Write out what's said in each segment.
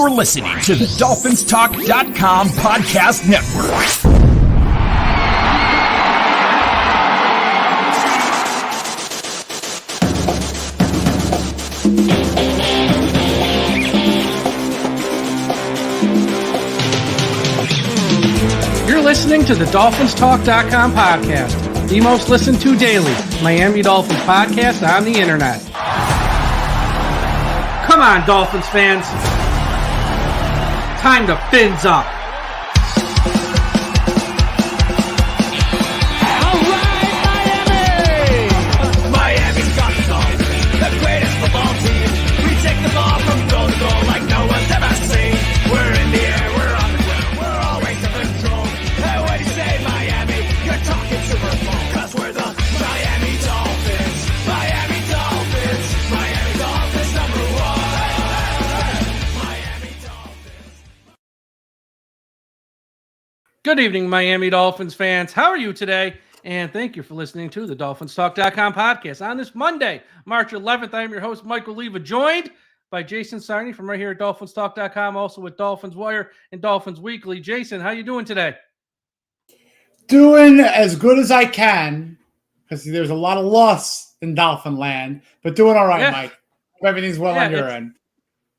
You're listening to the DolphinsTalk.com podcast network. You're listening to the DolphinsTalk.com podcast, the most listened to daily Miami Dolphins podcast on the internet. Come on, Dolphins fans. Time to fins up. All right, Miami! Miami's got the Dolphins, the greatest football team. We take the ball from goal to goal like no one's ever seen. We're in the air, we're on the ground, we're always in control. Hey, when you say Miami, you're talking Super Bowl. 'Cause we're the Miami Dolphins. Miami Dolphins. Miami Dolphins number one. Miami Dolphins. Good evening, Miami Dolphins fans. How are you today? And thank you for listening to the DolphinsTalk.com podcast. On this Monday, March 11th, I am your host, Michael Leva, joined by Jason Sarney from right here at DolphinsTalk.com, also with Dolphins Wire and Dolphins Weekly. Jason, how you doing today? Doing as good as I can, because there's a lot of loss in Dolphin land, but doing all right, Yeah. Mike. Everything's well on your end.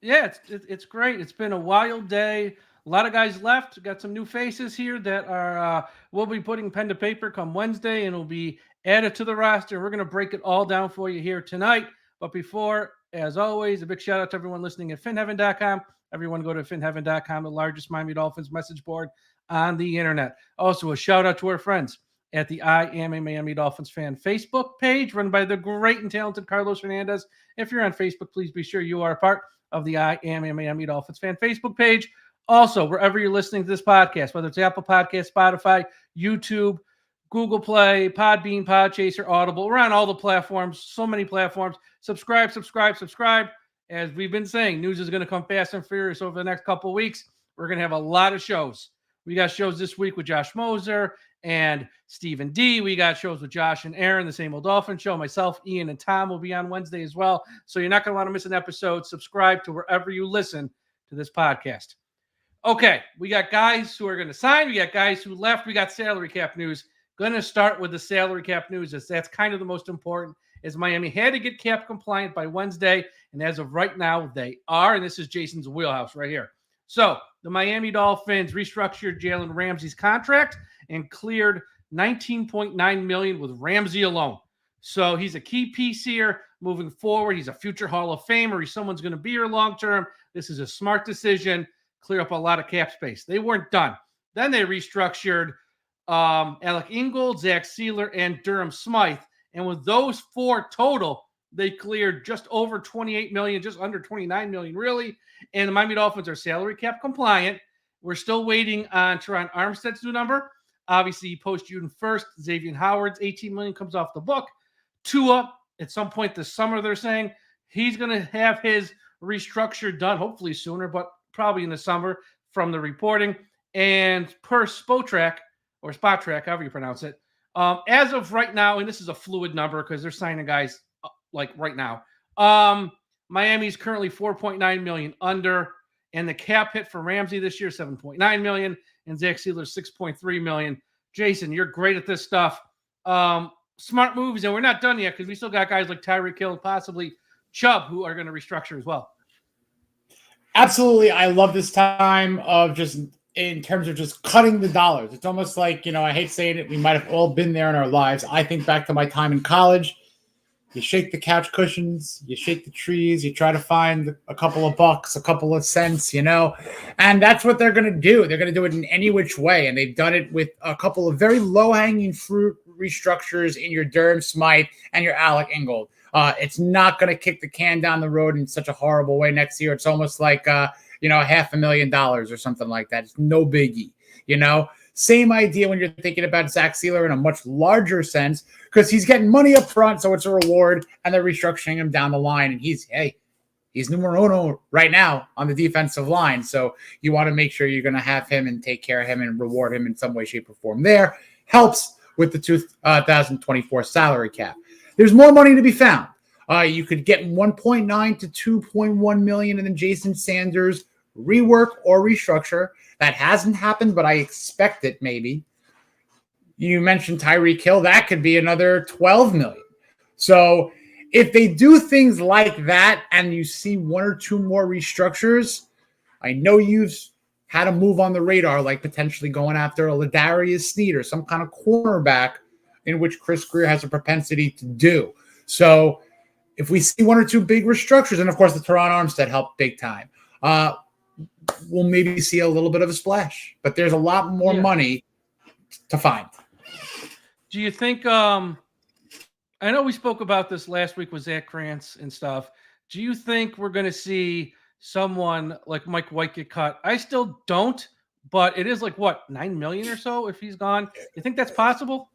Yeah, it's great. It's been a wild day. A lot of guys left. Got some new faces here that are we'll be putting pen to paper come Wednesday, and will be added to the roster. We're going to break it all down for you here tonight. But before, as always, a big shout out to everyone listening at finheaven.com. Everyone go to finheaven.com, the largest Miami Dolphins message board on the internet. Also, a shout out to our friends at the I Am a Miami Dolphins Fan Facebook page, run by the great and talented Carlos Hernandez. If you're on Facebook, please be sure you are a part of the I Am a Miami Dolphins Fan Facebook page. Also, wherever you're listening to this podcast, whether it's Apple Podcasts, Spotify, YouTube, Google Play, Podbean, Podchaser, Audible, we're on all the platforms, so many platforms. Subscribe. As we've been saying, news is going to come fast and furious over the next couple of weeks. We're going to have a lot of shows. We got shows this week with Josh Moser and Stephen D. We got shows with Josh and Aaron, the Same Old Dolphin Show. Myself, Ian, and Tom will be on Wednesday as well. So you're not going to want to miss an episode. Subscribe to wherever you listen to this podcast. Okay, we got guys who are going to sign. We got guys who left. We got salary cap news. Going to start with the salary cap news, as that's kind of the most important, as Miami had to get cap compliant by Wednesday, and as of right now, they are, and this is Jason's wheelhouse right here. So the Miami Dolphins restructured Jalen Ramsey's contract and cleared $19.9 million with Ramsey alone. So he's a key piece here moving forward. He's a future Hall of Famer. He's someone's going to be here long term. This is a smart decision. Clear up a lot of cap space. They weren't done. Then they restructured Alec Ingold, Sieler, and Durham Smythe. And with those four total, they cleared just over $28 million, just under $29 million, really. And the Miami Dolphins are salary cap compliant. We're still waiting on Teron Armstead's new number. Obviously, post-June 1st, Xavier Howard's $18 million comes off the book. Tua, at some point this summer, they're saying he's going to have his restructure done, hopefully sooner, but probably in the summer from the reporting. And per Spotrac, or Spot Track, however you pronounce it, as of right now, and this is a fluid number because they're signing guys like right now, Miami's currently $4.9 million under, and the cap hit for Ramsey this year, $7.9 million, and Zach Sieler, $6.3 million. Jason, you're great at this stuff. Smart moves, and we're not done yet because we still got guys like Tyreek and possibly Chubb who are going to restructure as well. Absolutely. I love this time of just in terms of just cutting the dollars. It's almost like, I hate saying it, we might have all been there in our lives. I think back to my time in college. You shake the couch cushions, you shake the trees, you try to find a couple of bucks, a couple of cents, and that's what they're going to do. They're going to do it in any which way, and they've done it with a couple of very low-hanging fruit restructures in your Durham Smythe and your Alec Ingold. It's not going to kick the can down the road in such a horrible way next year. It's almost like, $500,000 or something like that. It's no biggie, Same idea when you're thinking about Zach Sieler in a much larger sense, because he's getting money up front, so it's a reward, and they're restructuring him down the line. And he's numero uno right now on the defensive line. So you want to make sure you're going to have him and take care of him and reward him in some way, shape, or form there. Helps with the 2024 salary cap. There's more money to be found. You could get 1.9 to 2.1 million in the Jason Sanders rework or restructure. That hasn't happened, but I expect it maybe. You mentioned Tyreek Hill. That could be another $12 million. So if they do things like that and you see one or two more restructures, I know you've had a move on the radar, like potentially going after a Ladarius Sneed or some kind of cornerback in which Chris Grier has a propensity to do. So if we see one or two big restructures, and of course the Teron Armstead helped big time, we'll maybe see a little bit of a splash. But there's a lot more money to find. Do you think I know we spoke about this last week with Zach Krantz and stuff. Do you think we're going to see someone like Mike White get cut? I still don't, but it is like, what, $9 million or so if he's gone? You think that's possible?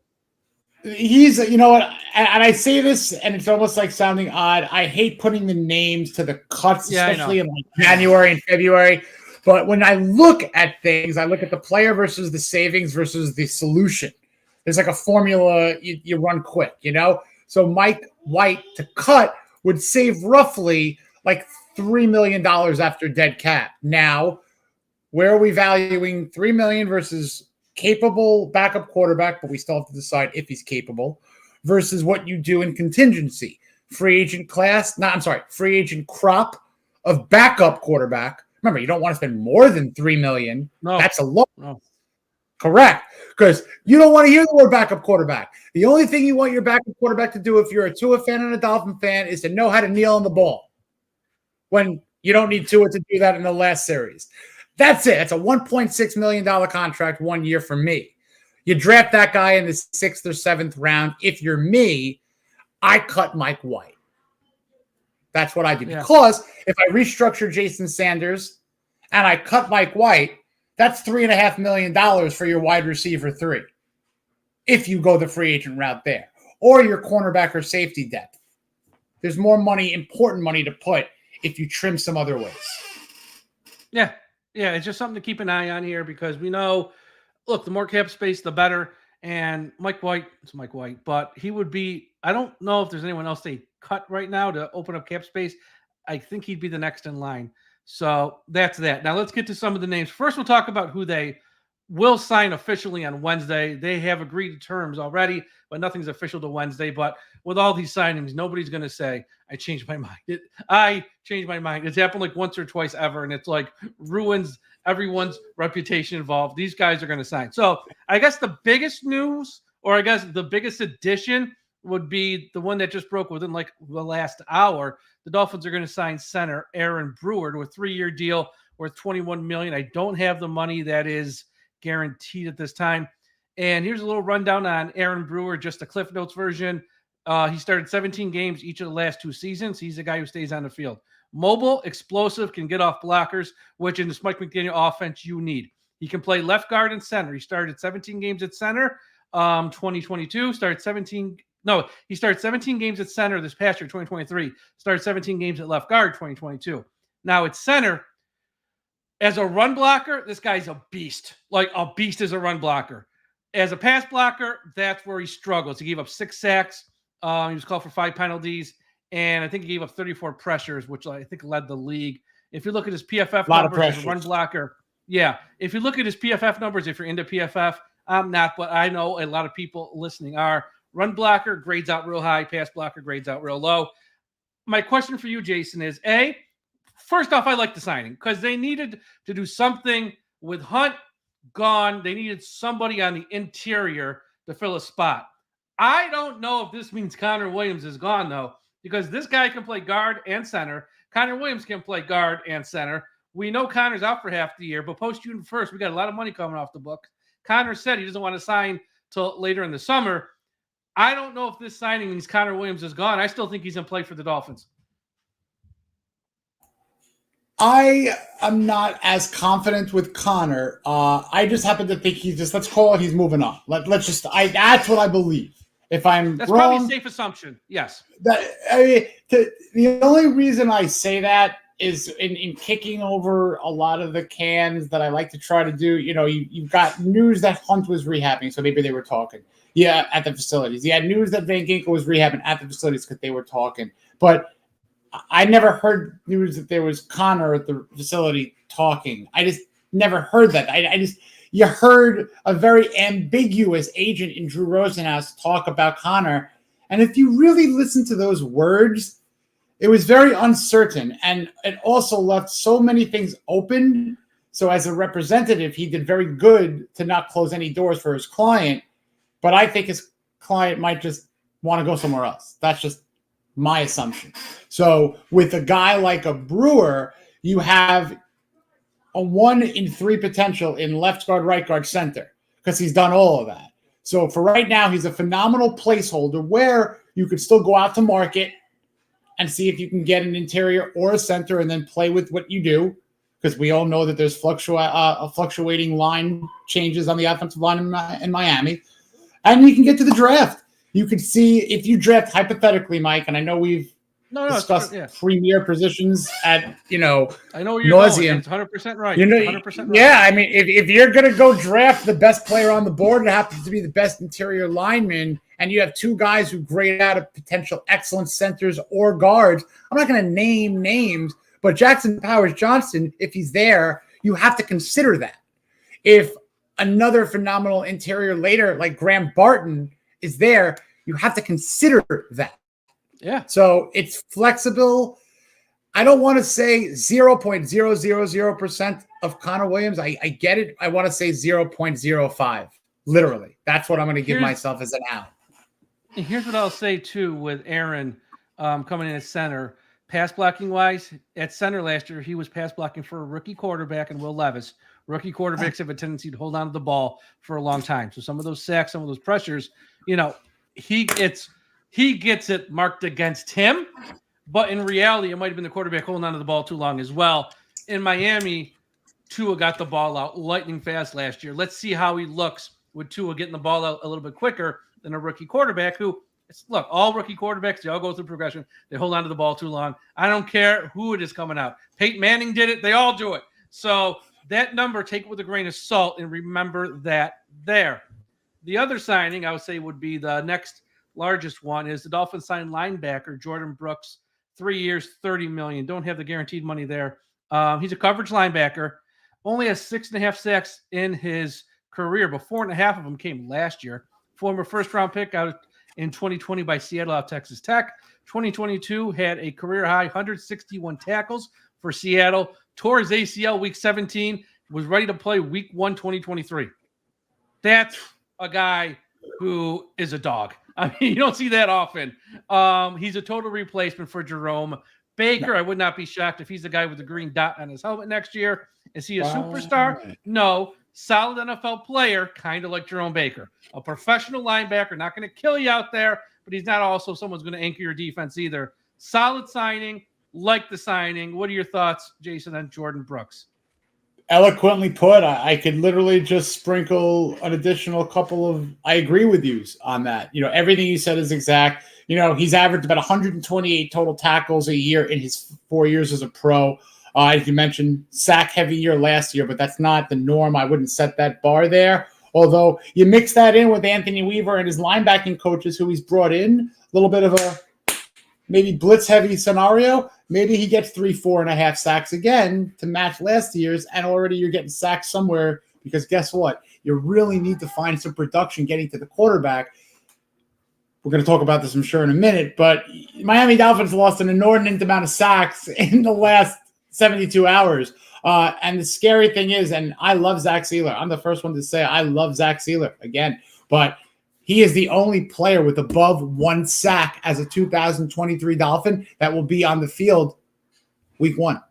He's, you know what, and I say this, and it's almost like sounding odd. I hate putting the names to the cuts, especially in like January and February. But when I look at things, I look at the player versus the savings versus the solution. There's like a formula you run quick, you know? So Mike White to cut would save roughly like $3 million after dead cap. Now, where are we valuing $3 million versus capable backup quarterback, but we still have to decide if he's capable, versus what you do in contingency? Free agent crop of backup quarterback. Remember, you don't want to spend more than $3 million. No. That's a low. No. Correct. Because you don't want to hear the word backup quarterback. The only thing you want your backup quarterback to do if you're a Tua fan and a Dolphin fan is to know how to kneel on the ball when you don't need Tua to do that in the last series. That's it. It's a $1.6 million contract 1 year for me. You draft that guy in the 6th or 7th round. If you're me, I cut Mike White. That's what I do. Yeah. Because if I restructure Jason Sanders and I cut Mike White, that's $3.5 million for your wide receiver 3. If you go the free agent route there, or your cornerback or safety depth. There's more money, important money to put if you trim some other ways. Yeah. Yeah. It's just something to keep an eye on here because we know, look, the more cap space, the better. And Mike White, it's Mike White, but he would be, I don't know if there's anyone else they cut right now to open up cap space. I think he'd be the next in line. So that's that. Now let's get to some of the names. First, we'll talk about who they will sign officially on Wednesday. They have agreed to terms already, but nothing's official to Wednesday. But with all these signings, nobody's going to say, I changed my mind. I changed my mind. It's happened like once or twice ever, and it's like ruins everyone's reputation involved. These guys are going to sign. So I guess the biggest news, or I guess the biggest addition would be the one that just broke within like the last hour. The Dolphins are going to sign center Aaron Brewer to a 3-year deal worth $21 million. I don't have the money that is guaranteed at this time. And here's a little rundown on Aaron Brewer, just a Cliff Notes version. He started 17 games each of the last 2 seasons. He's a guy who stays on the field. Mobile, explosive, can get off blockers, which in this Mike McDaniel offense you need. He can play left guard and center. He started 17 games at center, 2022. He started 17 games at center this past year, 2023. Started 17 games at left guard, 2022. Now at center, as a run blocker, this guy's a beast. Like a beast as a run blocker. As a pass blocker, that's where he struggles. He gave up 6 sacks. He was called for 5 penalties. And I think he gave up 34 pressures, which I think led the league. If you look at his PFF numbers as a run blocker, if you look at his PFF numbers, if you're into PFF, I'm not, but I know a lot of people listening are. Run blocker grades out real high. Pass blocker grades out real low. My question for you, Jason, is first off, I like the signing because they needed to do something with Hunt gone. They needed somebody on the interior to fill a spot. I don't know if this means Connor Williams is gone, though, because this guy can play guard and center. Connor Williams can play guard and center. We know Connor's out for half the year, but post-June 1st, we got a lot of money coming off the book. Connor said he doesn't want to sign till later in the summer. I don't know if this signing means Connor Williams is gone. I still think he's in play for the Dolphins. I am not as confident with Connor. I just happen to think let's call it he's moving on. That's what I believe. If I'm That's wrong, probably a safe assumption. Yes. The only reason I say that is in kicking over a lot of the cans that I like to try to do. You know, you've got news that Hunt was rehabbing, so maybe they were talking. Yeah, at the facilities. You had news that Van Ginkel was rehabbing at the facilities because they were talking. But I never heard news that there was Connor at the facility talking. I just never heard that. You heard a very ambiguous agent in Drew Rosenhaus talk about Connor. And if you really listen to those words, it was very uncertain. And it also left so many things open. So as a representative, he did very good to not close any doors for his client. But I think his client might just want to go somewhere else. That's just my assumption. So with a guy like a Brewer, you have a 1 in 3 potential in left guard, right guard, center, because he's done all of that. So for right now, he's a phenomenal placeholder where you could still go out to market and see if you can get an interior or a center and then play with what you do, because we all know that there's fluctuating line changes on the offensive line in Miami. And you can get to the draft. You could see if you draft hypothetically, Mike, and I know we've discussed premier positions at, I know where you're nauseum. It's 100% right. 100% right. Yeah, I mean, if you're going to go draft the best player on the board, it happens to be the best interior lineman, and you have 2 guys who grade out of potential excellent centers or guards. I'm not going to name names, but Jackson Powers Johnson, if he's there, you have to consider that. If another phenomenal interior later like Graham Barton is there, you have to consider that. Yeah. So it's flexible. I don't want to say 0.000% of Connor Williams. I get it. I want to say 0.05. Literally. That's what I'm going to give myself as an out. And here's what I'll say, too, with Aaron coming in at center. Pass blocking wise, at center last year, he was pass blocking for a rookie quarterback and Will Levis. Rookie quarterbacks have a tendency to hold on to the ball for a long time. So some of those sacks, some of those pressures, he gets it marked against him. But in reality, it might have been the quarterback holding on to the ball too long as well. In Miami, Tua got the ball out lightning fast last year. Let's see how he looks with Tua getting the ball out a little bit quicker than a rookie quarterback who, look, all rookie quarterbacks, they all go through progression. They hold on to the ball too long. I don't care who it is coming out. Peyton Manning did it. They all do it. So that number, take it with a grain of salt and remember that there. The other signing I would say would be the next largest one is the Dolphins signed linebacker Jordyn Brooks, 3 years, $30 million. Don't have the guaranteed money there. He's a coverage linebacker. Only has 6.5 sacks in his career, but 4.5 of them came last year. Former first-round pick out in 2020 by Seattle out of Texas Tech. 2022 had a career-high 161 tackles for Seattle. Tore his ACL week 17. Was ready to play week 1, 2023. That's a guy who is a dog. I mean, you don't see that often. He's a total replacement for Jerome Baker. I would not be shocked if he's the guy with the green dot on his helmet next year. Is he a superstar? No. Solid NFL player, kind of like Jerome Baker. A professional linebacker, not going to kill you out there, but he's not also someone's going to anchor your defense either. Solid signing, like the signing. What are your thoughts, Jason, on Jordyn Brooks? Eloquently put. I could literally just sprinkle an additional couple of, I agree with you on that. Everything you said is exact. He's averaged about 128 total tackles a year in his 4 years as a pro. As you mentioned, sack heavy year last year, but that's not the norm. I wouldn't set that bar there. Although you mix that in with Anthony Weaver and his linebacking coaches who he's brought in, a little bit of a maybe blitz heavy scenario. Maybe he gets 4.5 sacks again to match last year's, and already you're getting sacked somewhere because guess what? You really need to find some production getting to the quarterback. We're going to talk about this, I'm sure, in a minute, but Miami Dolphins lost an inordinate amount of sacks in the last 72 hours. And the scary thing is, and I love Zach Sieler. I'm the first one to say I love Zach Sieler again, but he is the only player with above 1 sack as a 2023 Dolphin that will be on the field week 1.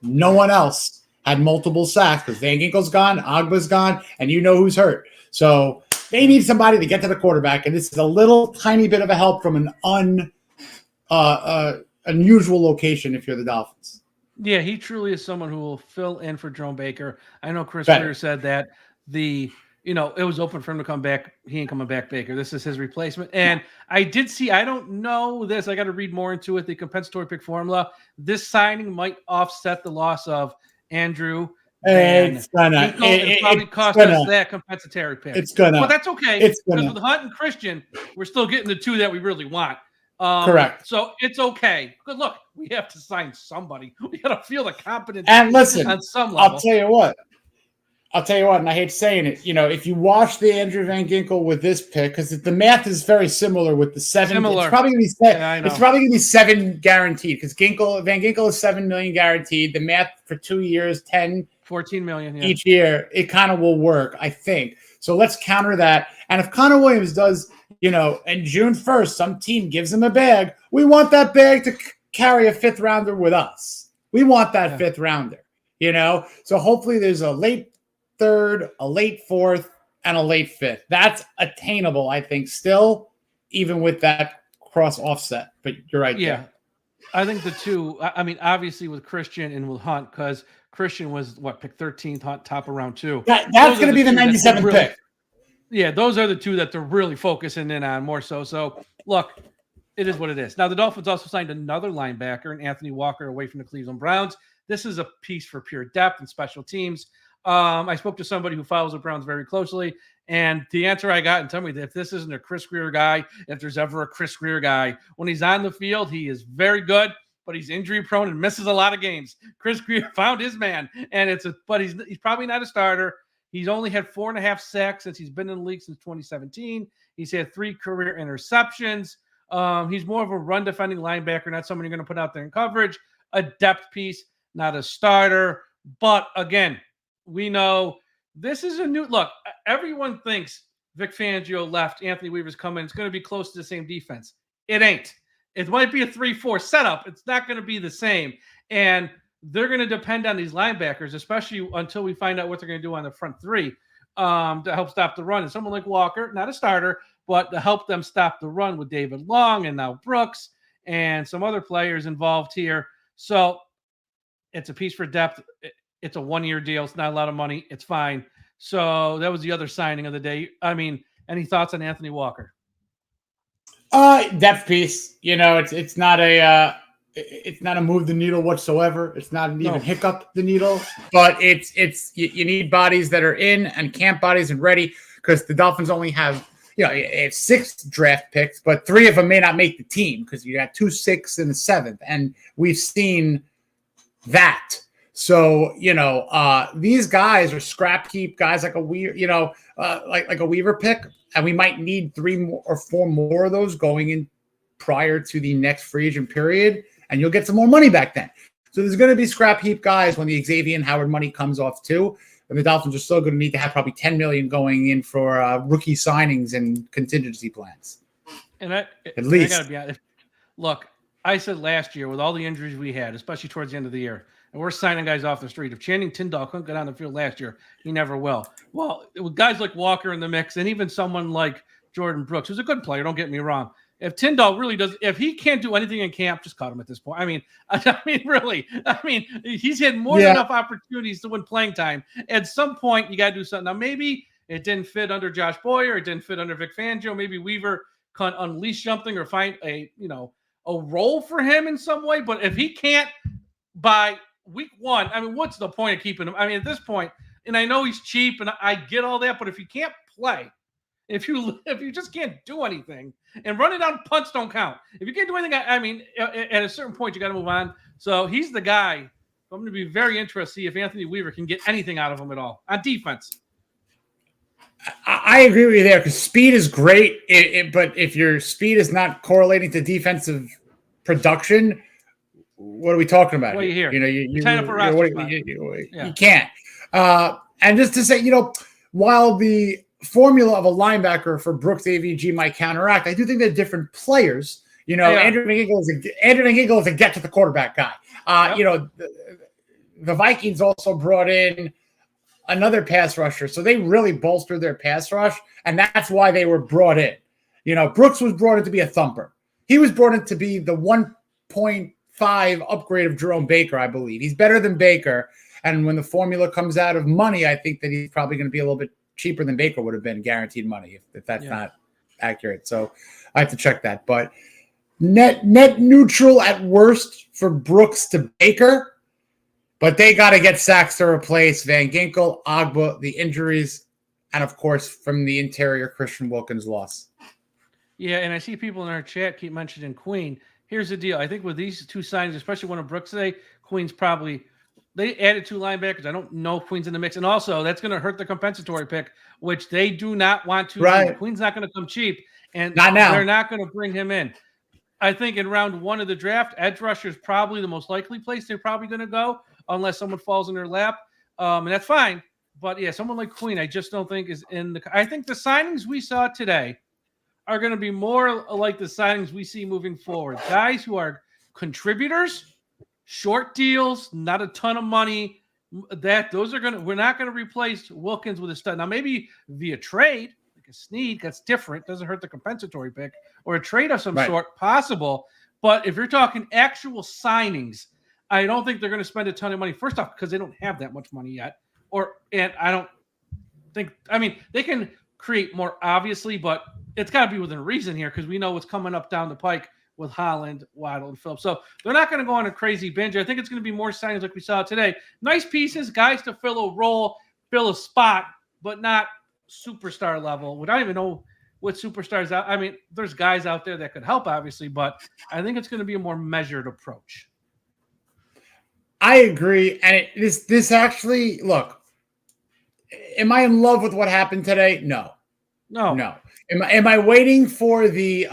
No one else had multiple sacks because Van Ginkel's gone, Agba's gone, and you know who's hurt. So they need somebody to get to the quarterback, and this is a little tiny bit of a help from an unusual location if you're the Dolphins. Yeah, he truly is someone who will fill in for Jerome Baker. I know Chris Greer said that it was open for him to come back. He ain't coming back, Baker. This is his replacement. And I did see, I don't know this. I got to read more into it. The compensatory pick formula. This signing might offset the loss of Andrew. It's gonna. It probably cost us that compensatory pick. It's gonna. But that's okay. It's gonna. Because with Hunt and Christian, we're still getting the 2 that we really want. Correct. So it's okay. But look, we have to sign somebody. We got to feel the competence. And listen, on some level. I'll tell you what, and I hate saying it, if you watch the Andrew Van Ginkel with this pick, because the math is very similar with the 7. Similar. It's probably going to be Yeah, I know. It's probably going to be 7 guaranteed because Van Ginkel is $7 million guaranteed. The math for 2 years, 10, 14 million each year, it kind of will work, I think. So let's counter that. And if Connor Williams does, and June 1st, some team gives him a bag, we want that bag to carry a 5th rounder with us. We want that 5th rounder, So hopefully there's a late 3rd, a late 4th, and a late 5th. That's attainable, I think, still, even with that cross offset. But you're right. Yeah. There. I think the two, obviously with Christian and with Hunt, because Christian was pick 13th, Hunt top of round 2. That's going to be the 97th pick. Yeah, those are the two that they're really focusing in on more so. So, look, it is what it is. Now, the Dolphins also signed another linebacker, and Anthony Walker, away from the Cleveland Browns. This is a piece for pure depth and special teams. I spoke to somebody who follows the Browns very closely, and the answer I got, and tell me that if this isn't a Chris Grier guy, if there's ever a Chris Grier guy, when he's on the field, he is very good, but he's injury prone and misses a lot of games. Chris Grier found his man, and but he's probably not a starter. He's only had 4.5 sacks since he's been in the league since 2017. He's had 3 career interceptions. He's more of a run defending linebacker, not someone you're going to put out there in coverage. A depth piece, not a starter. But again, we know this is a new look. Everyone thinks Vic Fangio left, Anthony Weaver's coming. It's going to be close to the same defense. It ain't. It might be a 3-4 setup. It's not going to be the same. And they're going to depend on these linebackers, especially until we find out what they're going to do on the front 3 to help stop the run. And someone like Walker, not a starter, but to help them stop the run with David Long and now Brooks and some other players involved here. So it's a piece for depth. It's a 1-year deal. It's not a lot of money. It's fine. So that was the other signing of the day. Any thoughts on Anthony Walker? Depth piece. It's not a move the needle whatsoever. It's not even hiccup the needle. But it's you need bodies that are in and camp bodies and ready, because the Dolphins only have 6 draft picks, but 3 of them may not make the team because you got 2 6 and a 7th, and we've seen that. So these guys are scrap heap guys like a Weaver, like a Weaver pick, and we might need 3 more or 4 more of those going in prior to the next free agent period, and you'll get some more money back then. So there's going to be scrap heap guys when the Xavier Howard money comes off too, and the Dolphins are still going to need to have probably $10 million going in for rookie signings and contingency plans. And at least, I gotta be honest. Look, I said last year with all the injuries we had, especially towards the end of the year, and we're signing guys off the street. If Channing Tindall couldn't get on the field last year, he never will. Well, with guys like Walker in the mix, and even someone like Jordyn Brooks, who's a good player, don't get me wrong. If Tindall really does, if he can't do anything in camp, just cut him at this point. Really. He's had more than enough opportunities to win playing time. At some point, you got to do something. Now, maybe it didn't fit under Josh Boyer, it didn't fit under Vic Fangio. Maybe Weaver can unleash something or find a role for him in some way. But if he can't by week 1, what's the point of keeping him? At this point, and I know he's cheap, and I get all that, but if you can't play, if you just can't do anything, and running down punts don't count. If you can't do anything, at a certain point, you got to move on. So he's the guy. I'm going to be very interested to see if Anthony Weaver can get anything out of him at all on defense. I agree with you there, because speed is great, but if your speed is not correlating to defensive production, what are we talking about? What are you here? You You can't. And just to say, while the formula of a linebacker for Brooks AVG might counteract, I do think they're different players. Andrew Van Ginkel is a get to the quarterback guy. The Vikings also brought in another pass rusher, so they really bolstered their pass rush, and that's why they were brought in. Brooks was brought in to be a thumper. He was brought in to be the 1.5 upgrade of Jerome Baker, I believe. He's better than Baker, and when the formula comes out of money, I think that he's probably going to be a little bit cheaper than Baker would have been, guaranteed money, if that's not accurate. So I have to check that. But net neutral at worst for Brooks to Baker, but they got to get sacks to replace Van Ginkel, Agba, the injuries, and of course from the interior, Christian Wilkins loss. Yeah, and I see people in our chat keep mentioning Queen. Here's the deal. I think with these two signings, especially one of Brooks today, Queen's probably they added 2 linebackers. I don't know if Queen's in the mix. And also that's going to hurt the compensatory pick, which they do not want to do. Queen's not going to come cheap. And not now. They're not going to bring him in. I think in round 1 of the draft, edge rusher is probably the most likely place they're probably going to go, unless someone falls in their lap. And that's fine. But yeah, someone like Queen, I just don't think is in the. I think the signings we saw today are going to be more like the signings we see moving forward. Guys who are contributors, short deals, not a ton of money. Those are going to. We're not going to replace Wilkins with a stud. Now maybe via trade, like a Snead, that's different. Doesn't hurt the compensatory pick, or a trade of some sort, possible. But if you're talking actual signings, I don't think they're going to spend a ton of money. First off, because they don't have that much money yet. And I don't think, I mean, they can create more, obviously, but it's got to be within reason here because we know what's coming up down the pike with Holland, Waddle, and Phillips. So they're not going to go on a crazy binge. I think it's going to be more signings like we saw today. Nice pieces, guys to fill a role, fill a spot, but not superstar level. We don't even know what superstars out. I mean, there's guys out there that could help, obviously, but I think it's going to be a more measured approach. I agree. And this actually, look, am I in love with what happened today? No. Am I waiting for the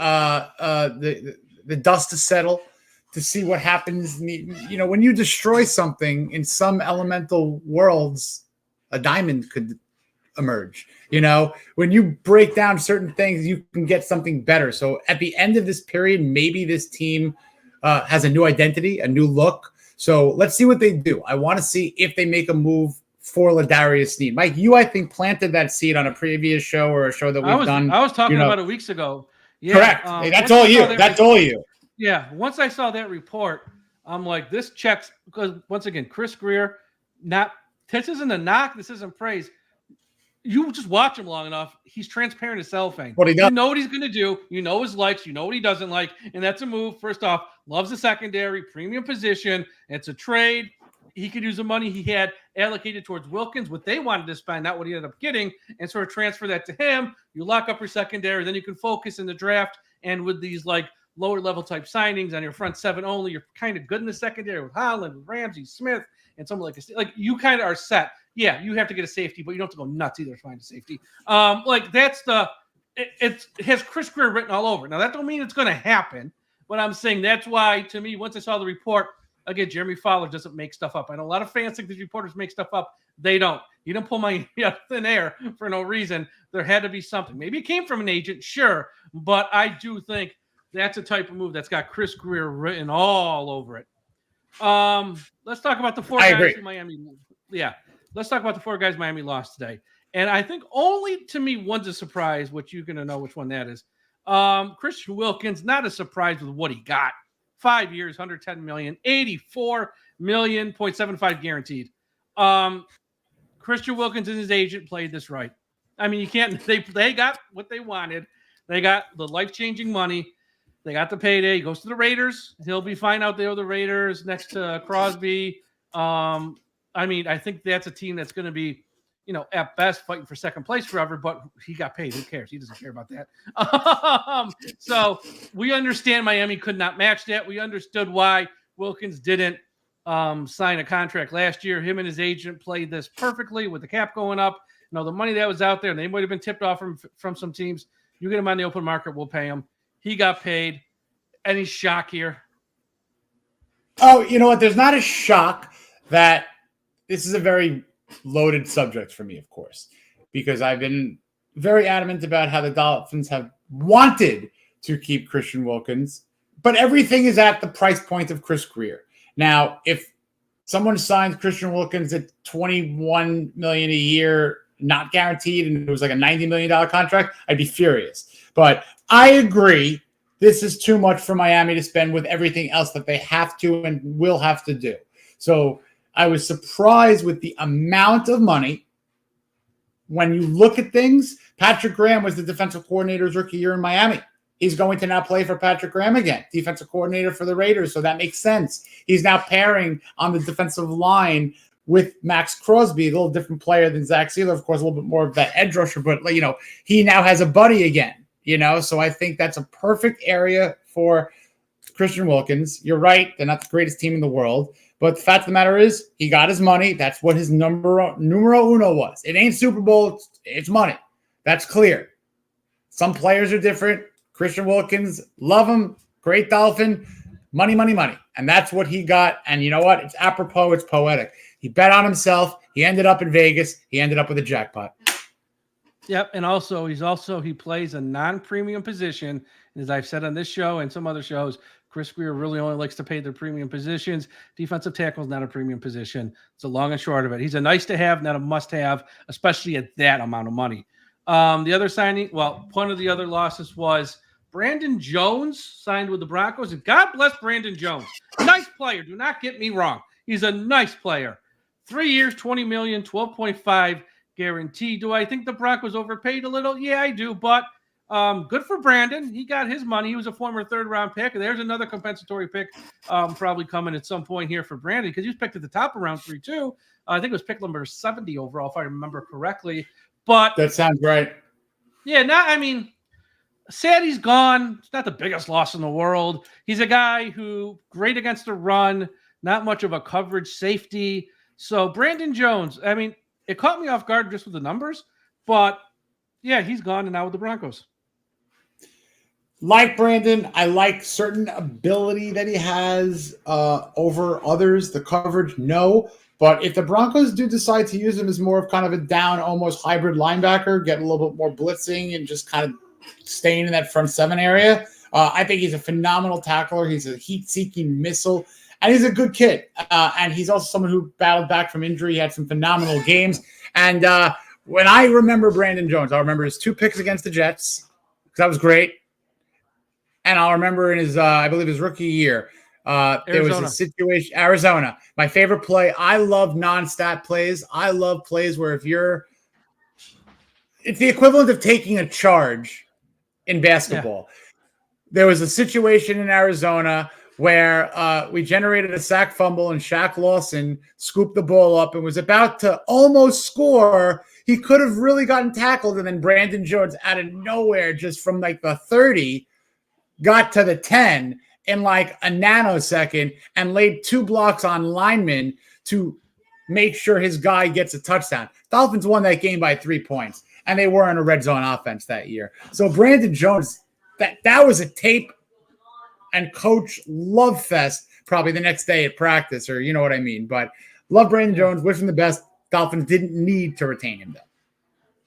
dust to settle to see what happens? You know, when you destroy something in some elemental worlds, a diamond could emerge. You know, when you break down certain things, you can get something better. So at the end of this period, maybe this team has a new identity, a new look. So let's see what they do. I want to see if they make a move for Ladarius Snead. Mike, you, I think, planted that seed on a previous show or a show that we've done. I was talking about it weeks ago. Yeah, correct. That's all you. That's all you. Yeah. Once I saw that report, I'm like, this checks, because once again, Chris Grier, this isn't a knock. This isn't praise. You just watch him long enough. He's transparent as cellophane. What he does. You know what he's going to do. You know his likes. You know what he doesn't like. And that's a move. First off, loves the secondary, premium position. It's a trade. He could use the money he had allocated towards Wilkins, what they wanted to spend, not what he ended up getting, and sort of transfer that to him. You lock up your secondary, then you can focus in the draft. And with these like lower level type signings on your front 7 only, you're kind of good in the secondary with Holland, with Ramsey, Smith, and someone like you kind of are set. Yeah, you have to get a safety, but you don't have to go nuts either to find a safety. That's it has Chris Greer written all over. Now that don't mean it's going to happen, but I'm saying that's why, to me, once I saw the report. Again, Jeremy Fowler doesn't make stuff up. I know a lot of fans think these reporters make stuff up. They don't. You don't pull my out of thin air for no reason. There had to be something. Maybe it came from an agent, sure. But I do think that's a type of move that's got Chris Greer written all over it. Let's talk about the 4 guys in Miami. Yeah. Let's talk about the 4 guys Miami lost today. And I think only to me one's a surprise, which you're going to know which one that is. Christian Wilkins, not a surprise with what he got. 5 years, $110 million, $84 million, 0.75 guaranteed. Christian Wilkins and his agent played this right. I mean, you can't. They got what they wanted. They got the life-changing money. They got the payday. He goes to the Raiders. He'll be fine out there with the Raiders next to Crosby. I mean, I think that's a team that's going to be, at best fighting for second place forever, but he got paid. Who cares? He doesn't care about that. So we understand Miami could not match that. We understood why Wilkins didn't sign a contract last year. Him and his agent played this perfectly with the cap going up. The money that was out there, and they might have been tipped off from some teams. You get him on the open market, we'll pay him. He got paid. Any shock here? Oh, you know what? There's not a shock that this is a very loaded subject for me, of course, because I've been very adamant about how the Dolphins have wanted to keep Christian Wilkins, but everything is at the price point of Chris Grier. Now, if someone signs Christian Wilkins at $21 million a year, not guaranteed, and it was like a $90 million contract, I'd be furious. But I agree, this is too much for Miami to spend with everything else that they have to and will have to do. So I was surprised with the amount of money. When you look at things, Patrick Graham was the defensive coordinator's rookie year in Miami. He's going to now play for Patrick Graham again, defensive coordinator for the Raiders, so that makes sense. He's now pairing on the defensive line with Max Crosby, a little different player than Zach Sieler, of course, a little bit more of that edge rusher, but he now has a buddy again. So I think that's a perfect area for Christian Wilkins. You're right. They're not the greatest team in the world. But the fact of the matter is, he got his money. That's what his numero uno was. It ain't Super Bowl. It's money. That's clear. Some players are different. Christian Wilkins, love him. Great Dolphin. Money, money, money. And that's what he got. And you know what? It's apropos. It's poetic. He bet on himself. He ended up in Vegas. He ended up with a jackpot. Yep. And also, he plays a non-premium position. And as I've said on this show and some other shows, Chris Greer really only likes to pay their premium positions. Defensive tackle is not a premium position. It's a long and short of it. He's a nice to have, not a must have, especially at that amount of money. The other signing, one of the other losses was Brandon Jones signed with the Broncos. And God bless Brandon Jones. Nice player. Do not get me wrong. He's a nice player. 3 years, $20 million, 12.5 guaranteed. Do I think the Broncos overpaid a little? Yeah, I do. But good for Brandon. He got his money. He was a former third-round pick. And there's another compensatory pick probably coming at some point here for Brandon because he was picked at the top of round 3, too. I think it was pick number 70 overall, if I remember correctly. But that sounds right. Yeah, sad he's gone. It's not the biggest loss in the world. He's a guy who great against the run, not much of a coverage safety. So Brandon Jones, it caught me off guard just with the numbers, but yeah, he's gone and now with the Broncos. Like Brandon, I like certain ability that he has over others. The coverage, no. But if the Broncos do decide to use him as more of kind of a down, almost hybrid linebacker, get a little bit more blitzing and just kind of staying in that front seven area, I think he's a phenomenal tackler. He's a heat-seeking missile, and he's a good kid. And he's also someone who battled back from injury. He had some phenomenal games. And when I remember Brandon Jones, I'll remember his 2 picks against the Jets, because that was great. And I'll remember in his, I believe his rookie year, there was a situation, Arizona. My favorite play. I love non-stat plays. I love plays where it's the equivalent of taking a charge in basketball. Yeah. There was a situation in Arizona where we generated a sack fumble and Shaq Lawson scooped the ball up and was about to almost score. He could have really gotten tackled, and then Brandon Jones out of nowhere, just from like the 30, got to the 10 in like a nanosecond and laid 2 blocks on linemen to make sure his guy gets a touchdown. Dolphins won that game by 3 points, and they were in a red zone offense that year. So Brandon Jones, that was a tape and coach love fest probably the next day at practice, or you know what I mean. But love Brandon Jones, wish him the best. Dolphins didn't need to retain him, though.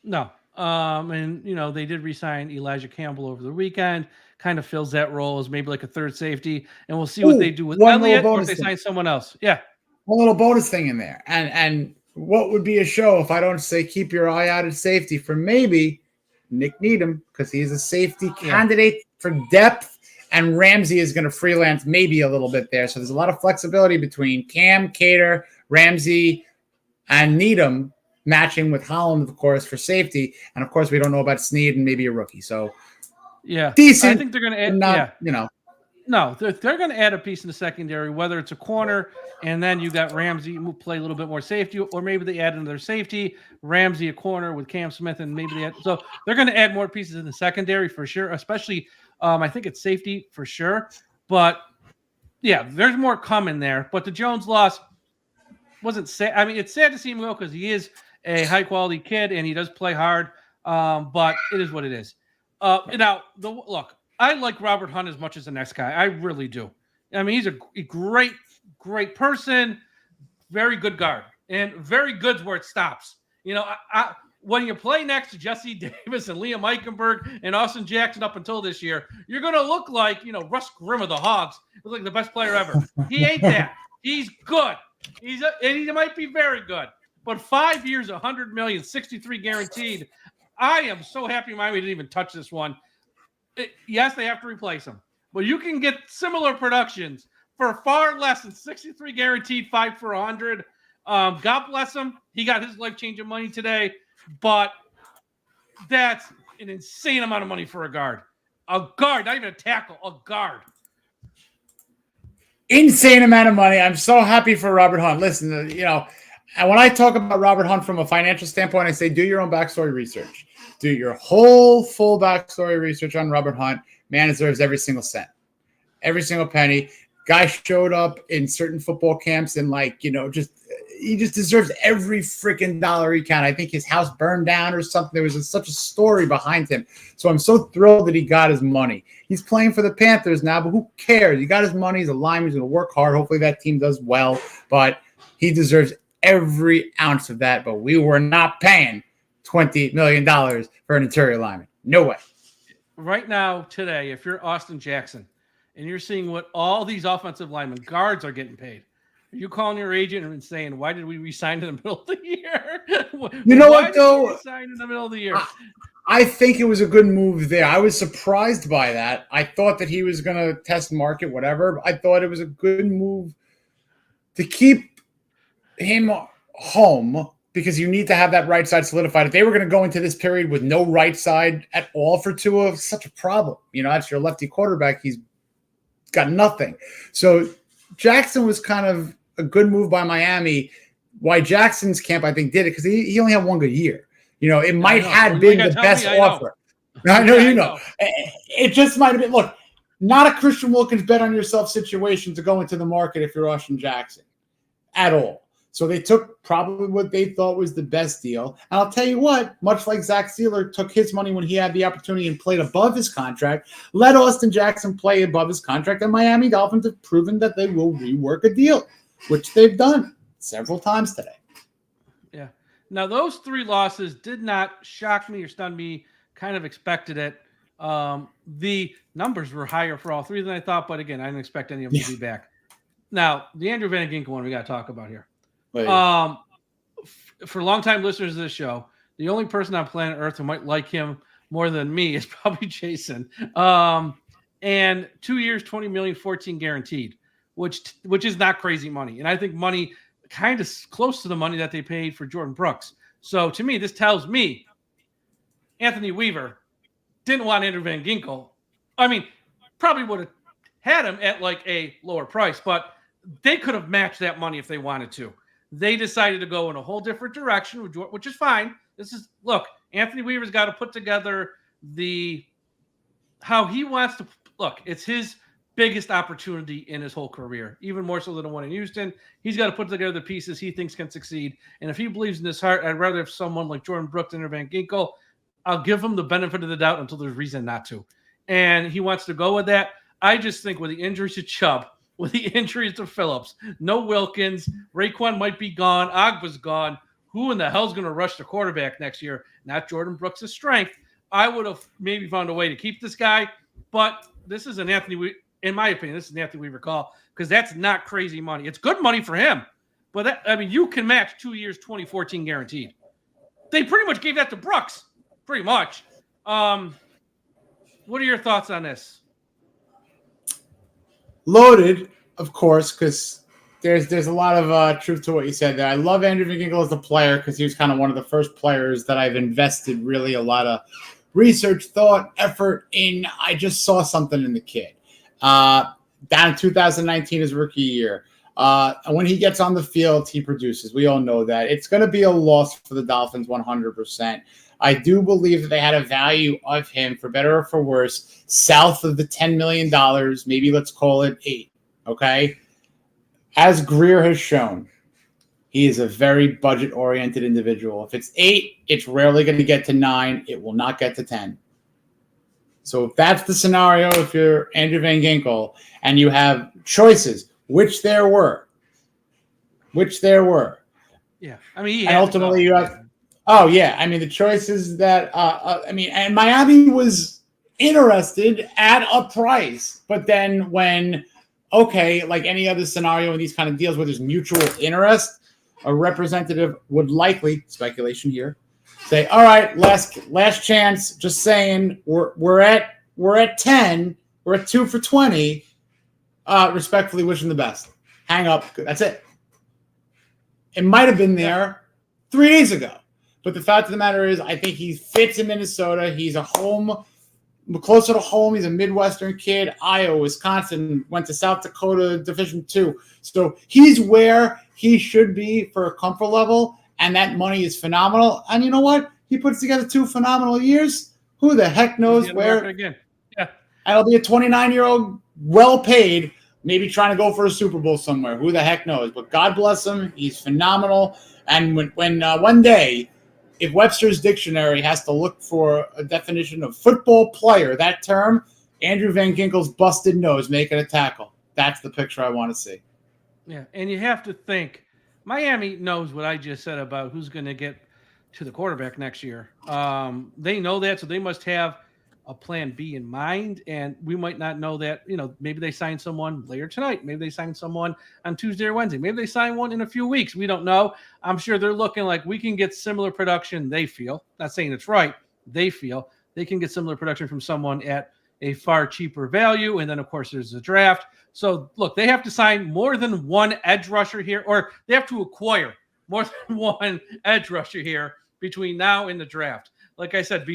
No. And, they did re-sign Elijah Campbell over the weekend. Kind of fills that role as maybe like a third safety. And we'll see what they do with Elliott or if they sign someone else. Yeah. One little bonus thing in there. And what would be a show if I don't say keep your eye out at safety for maybe Nick Needham, because he's a safety candidate for depth, and Ramsey is going to freelance maybe a little bit there. So there's a lot of flexibility between Cam, Cater, Ramsey, and Needham, matching with Holland, of course, for safety. And, of course, we don't know about Snead and maybe a rookie. So, yeah. Decent. I think they're going to add No, they're going to add a piece in the secondary, whether it's a corner, and then you got Ramsey play a little bit more safety, or maybe they add another safety, Ramsey a corner with Cam Smith, and maybe so they're going to add more pieces in the secondary for sure, especially I think it's safety for sure. But, yeah, there's more coming there. But the Jones loss wasn't sad. It's sad to see him go because he is a high-quality kid, and he does play hard, but it is what it is. Look, I like Robert Hunt as much as the next guy. I really do. He's a great, great person, very good guard, and very good's where it stops. When you play next to Jesse Davis and Liam Eichenberg and Austin Jackson up until this year, you're going to look like, Russ Grimm of the Hogs. Look like the best player ever. He ain't that. He's good. And he might be very good. But 5 years, $100 million, 63 guaranteed. I am so happy Miami didn't even touch this one. Yes, they have to replace him, but you can get similar productions for far less than 63 guaranteed, 5 for 100. God bless him. He got his life-changing money today, but that's an insane amount of money for a guard. A guard, not even a tackle, a guard. Insane amount of money. I'm so happy for Robert Hunt. Listen, And when I talk about Robert Hunt from a financial standpoint, I say do your own backstory research. Do your whole full backstory research on Robert Hunt. Man deserves every single cent, every single penny. Guy showed up in certain football camps and he just deserves every freaking dollar he can. I think his house burned down or something. There was such a story behind him. So I'm so thrilled that he got his money. He's playing for the Panthers now, but who cares? He got his money. He's a lineman. He's going to work hard. Hopefully that team does well, but he deserves every ounce of that. But we were not paying $20 million for an interior lineman. No way. Right now, today, if you're Austin Jackson and you're seeing what all these offensive linemen, guards are getting paid, are you calling your agent and saying, why did we resign in the middle of the year? You know what, though? Resign in the middle of the year. I think it was a good move there. I was surprised by that. I thought that he was going to test market, whatever. I thought it was a good move to keep him home because you need to have that right side solidified. If they were going to go into this period with no right side at all for Tua, it's such a problem. That's your lefty quarterback. He's got nothing. So Jackson was kind of a good move by Miami. Why Jackson's camp, I think, did it because he only had one good year. It might have been the best offer. I know you know. It just might have been. Look, not a Christian Wilkins bet on yourself situation to go into the market if you're Austin Jackson at all. So they took probably what they thought was the best deal. And I'll tell you what, much like Zach Sieler took his money when he had the opportunity and played above his contract, let Austin Jackson play above his contract, and Miami Dolphins have proven that they will rework a deal, which they've done several times today. Yeah. Now, those 3 losses did not shock me or stun me. Kind of expected it. The numbers were higher for all 3 than I thought, but again, I didn't expect any of them to be back. Now, the Andrew Van Ginkel one we got to talk about here. For longtime listeners of this show, the only person on planet Earth who might like him more than me is probably Jason. And 2 years, $20 million, 14 guaranteed, which is not crazy money. And I think money kind of close to the money that they paid for Jordyn Brooks. So to me, this tells me Anthony Weaver didn't want Andrew Van Ginkel. I mean, probably would have had him at like a lower price, but they could have matched that money if they wanted to. They decided to go in a whole different direction, which is fine. Look, Anthony Weaver's got to put together how he wants to look. It's his biggest opportunity in his whole career, even more so than the one in Houston. He's got to put together the pieces he thinks can succeed. And if he believes in his heart, I'd rather have someone like Jordyn Brooks than Van Ginkel. I'll give him the benefit of the doubt until there's reason not to. And he wants to go with that. I just think with the injuries to Chubb, with the injuries to Phillips, no Wilkins, Raekwon might be gone, Ogba's gone. Who in the hell's going to rush the quarterback next year? Not Jordyn Brooks' strength. I would have maybe found a way to keep this guy, but this is in my opinion, this is an Anthony Weaver call because that's not crazy money. It's good money for him, but you can match 2 years, 2014 guaranteed. They pretty much gave that to Brooks, pretty much. What are your thoughts on this? Loaded, of course, because there's a lot of truth to what you said there. I love Andrew Van Ginkel as a player because he was kind of one of the first players that I've invested really a lot of research, thought, effort in. I just saw something in the kid. Down in 2019, his rookie year. When he gets on the field, he produces. We all know that. It's going to be a loss for the Dolphins 100%. I do believe that they had a value of him, for better or for worse, south of the $10 million. Maybe let's call it $8 million, okay? As Grier has shown, he is a very budget-oriented individual. If it's $8 million, it's rarely going to get to $9 million. It will not get to $10 million. So if that's the scenario, if you're Andrew Van Ginkel and you have choices, which there were. Yeah, I mean, and ultimately you have. Oh yeah, I mean the choices that and Miami was interested at a price, but then when like any other scenario in these kind of deals where there's mutual interest, a representative would likely, speculation here, say, all right, last chance, just saying we're at 10, we're at 2 for 20. Respectfully wishing the best. Hang up. That's it. It might have been there 3 days ago. But the fact of the matter is, I think he fits in Minnesota. He's a home closer to home. He's a Midwestern kid. Iowa, Wisconsin, went to South Dakota Division II. So he's where he should be for a comfort level, and that money is phenomenal. And you know what? He puts together 2 phenomenal years. Who the heck knows where? Again. Yeah. And he'll be a 29-year-old, well-paid, maybe trying to go for a Super Bowl somewhere. Who the heck knows? But God bless him. He's phenomenal. And when one day, if Webster's dictionary has to look for a definition of football player, that term, Andrew Van Ginkel's busted nose making a tackle. That's the picture I want to see. Yeah, and you have to think, Miami knows what I just said about who's going to get to the quarterback next year. They know that, so they must have a plan B in mind, and we might not know that. Maybe they sign someone later tonight. Maybe they sign someone on Tuesday or Wednesday. Maybe they sign one in a few weeks. We don't know. I'm sure they're looking like we can get similar production. They feel, not saying it's right, they feel they can get similar production from someone at a far cheaper value. And then, of course, there's the draft. So, look, they have to sign more than one edge rusher here, or they have to acquire more than one edge rusher here between now and the draft. Like I said,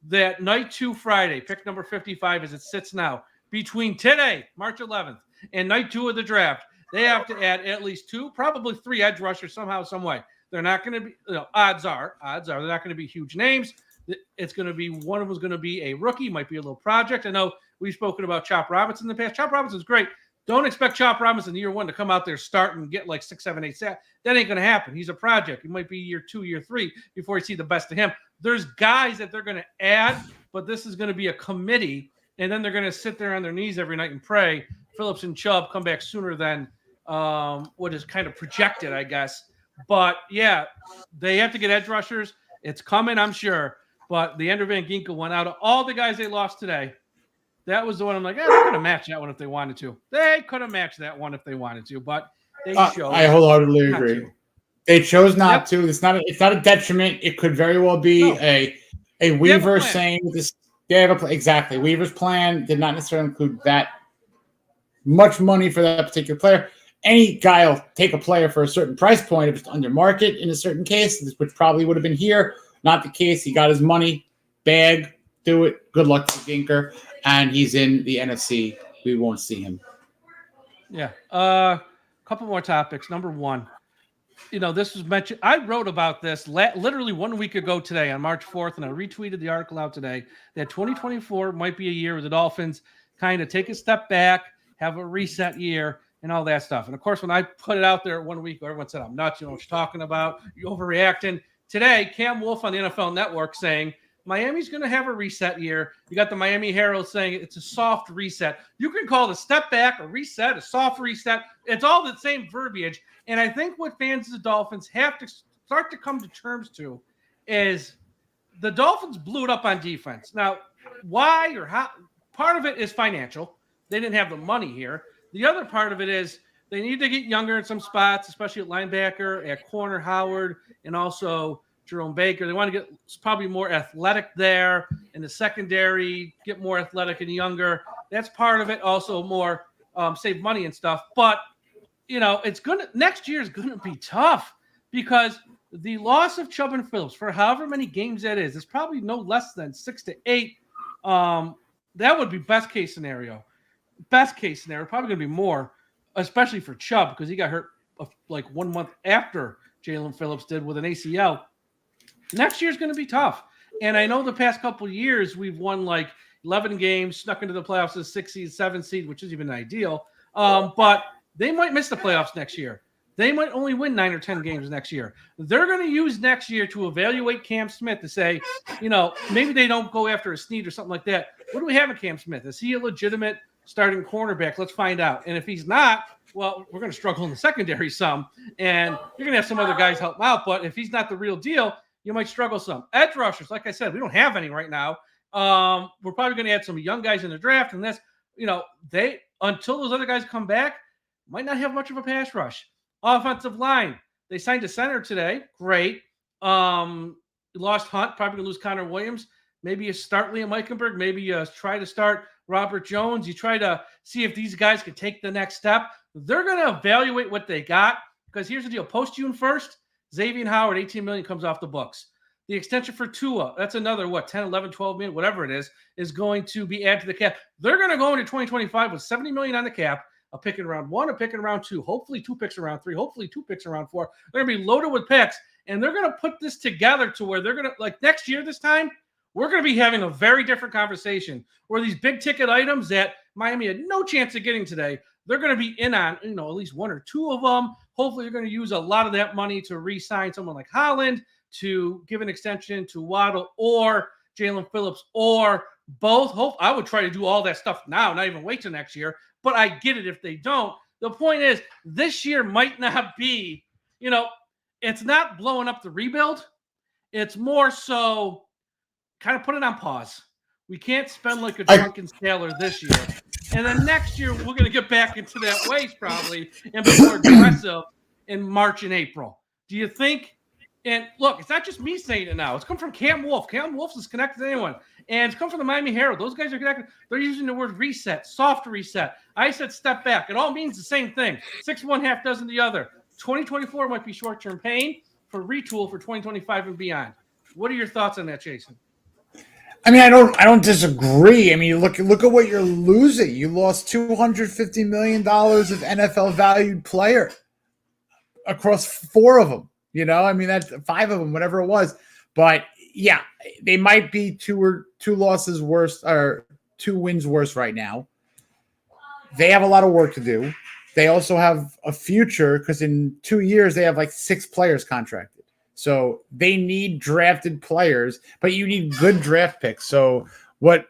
that night 2 Friday, pick number 55 as it sits now, between today, March 11th, and night 2 of the draft, they have to add at least 2, probably 3 edge rushers somehow, some way. They're not going to be, odds are, they're not going to be huge names. It's going to be, one of them's going to be a rookie, might be a little project. I know we've spoken about Chop Robinson in the past. Chop Robinson's great. Don't expect Chop Robinson year 1 to come out there, start and get like 6, 7, 8 sacks. That ain't going to happen. He's a project. It might be year 2, year 3 before you see the best of him. There's guys that they're going to add, but this is going to be a committee, and then they're going to sit there on their knees every night and pray Phillips and Chubb come back sooner than what is kind of projected, I guess. But, yeah, they have to get edge rushers. It's coming, I'm sure. But the Andrew Van Ginkel one, out of all the guys they lost today, that was the one I'm like, they could have matched that one if they wanted to. They could have matched that one if they wanted to, but they chose. I wholeheartly agree. They chose not to. It's not a detriment. It could very well be a Weaver saying this. They have exactly. Weaver's plan did not necessarily include that much money for that particular player. Any guy will take a player for a certain price point if it's under market in a certain case, which probably would have been here. Not the case. He got his money, bag, do it. Good luck to Ginker. And he's in the NFC. We won't see him. Yeah. A couple more topics. Number one, this was mentioned. I wrote about this literally 1 week ago today on March 4th, and I retweeted the article out today that 2024 might be a year where the Dolphins kind of take a step back, have a reset year, and all that stuff. And, of course, when I put it out there 1 week, everyone said, I'm nuts. You know what you're talking about. You're overreacting. Today, Cam Wolfe on the NFL Network saying, Miami's going to have a reset year. You got the Miami Herald saying it's a soft reset. You can call it a step back, a reset, a soft reset. It's all the same verbiage. And I think what fans of the Dolphins have to start to come to terms to is the Dolphins blew it up on defense. Now, why or how? Part of it is financial. They didn't have the money here. The other part of it is they need to get younger in some spots, especially at linebacker, at corner, Howard, and also Jerome Baker. They want to get probably more athletic there in the secondary, get more athletic and younger. That's part of it. Also more save money and stuff. But, next year is going to be tough because the loss of Chubb and Phillips for however many games that is, it's probably no less than 6 to 8. That would be best case scenario. Best case scenario, probably going to be more, especially for Chubb because he got hurt like 1 month after Jalen Phillips did with an ACL. Next year's going to be tough. And I know the past couple of years we've won like 11 games, snuck into the playoffs as 6 seed, 7 seed, which isn't even ideal. But they might miss the playoffs next year. They might only win 9 or 10 games next year. They're going to use next year to evaluate Cam Smith to say, maybe they don't go after a Snead or something like that. What do we have in Cam Smith? Is he a legitimate starting cornerback? Let's find out. And if he's not, well, we're going to struggle in the secondary some. And you're going to have some other guys help him out. But if he's not the real deal, you might struggle some. Edge rushers, like I said, we don't have any right now. We're probably going to add some young guys in the draft. And that's, they, until those other guys come back, might not have much of a pass rush. Offensive line, they signed a center today. Great. Lost Hunt, probably going to lose Connor Williams. Maybe you start Liam Eichenberg. Maybe you try to start Robert Jones. You try to see if these guys can take the next step. They're going to evaluate what they got because here's the deal. Post June 1st, Xavier Howard, $18 million comes off the books. The extension for Tua, that's another, 10, 11, 12 million, whatever it is going to be added to the cap. They're going to go into 2025 with $70 million on the cap, a pick in round 1, a pick in round 2, hopefully 2 picks in round 3, hopefully 2 picks in round 4. They're going to be loaded with picks, and they're going to put this together to where they're going to, like next year this time, we're going to be having a very different conversation where these big ticket items that Miami had no chance of getting today, they're going to be in on, at least 1 or 2 of them. Hopefully you're going to use a lot of that money to re-sign someone like Holland, to give an extension to Waddle or Jalen Phillips or both. I would try to do all that stuff now, not even wait till next year, but I get it if they don't. The point is, this year might not be, it's not blowing up the rebuild. It's more so kind of put it on pause. We can't spend like a drunken sailor this year. And then next year, we're going to get back into that ways probably and be more aggressive in March and April. Do you think? And look, it's not just me saying it now. It's come from Cam Wolf. Cam Wolf is connected to anyone. And it's come from the Miami Herald. Those guys are connected. They're using the word reset, soft reset. I said step back. It all means the same thing. 6 1, half dozen the other. 2024 might be short-term pain for retool for 2025 and beyond. What are your thoughts on that, Jason? I mean, I don't disagree. I mean, look at what you're losing. You lost $250 million of NFL valued player across 4 of them. I mean, that's 5 of them, whatever it was. But yeah, they might be 2 losses worse or 2 wins worse right now. They have a lot of work to do. They also have a future because in 2 years they have like 6 players contracted. So they need drafted players, but you need good draft picks. So what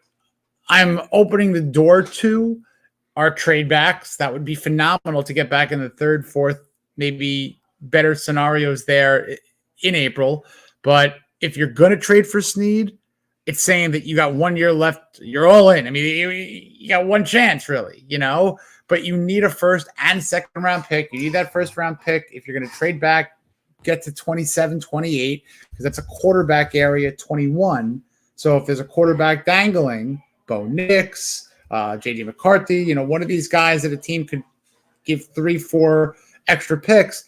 I'm opening the door to are trade backs. That would be phenomenal to get back in the 3rd, 4th, maybe better scenarios there in April. But if you're going to trade for Snead, it's saying that you got 1 year left. You're all in. I mean, you got one chance really, but you need a 1st and 2nd round pick. You need that 1st round pick. If you're going to trade back, get to 27, 28, because that's a quarterback area, 21. So if there's a quarterback dangling, Bo Nix, J.D. McCarthy, one of these guys that a team could give 3, 4 extra picks,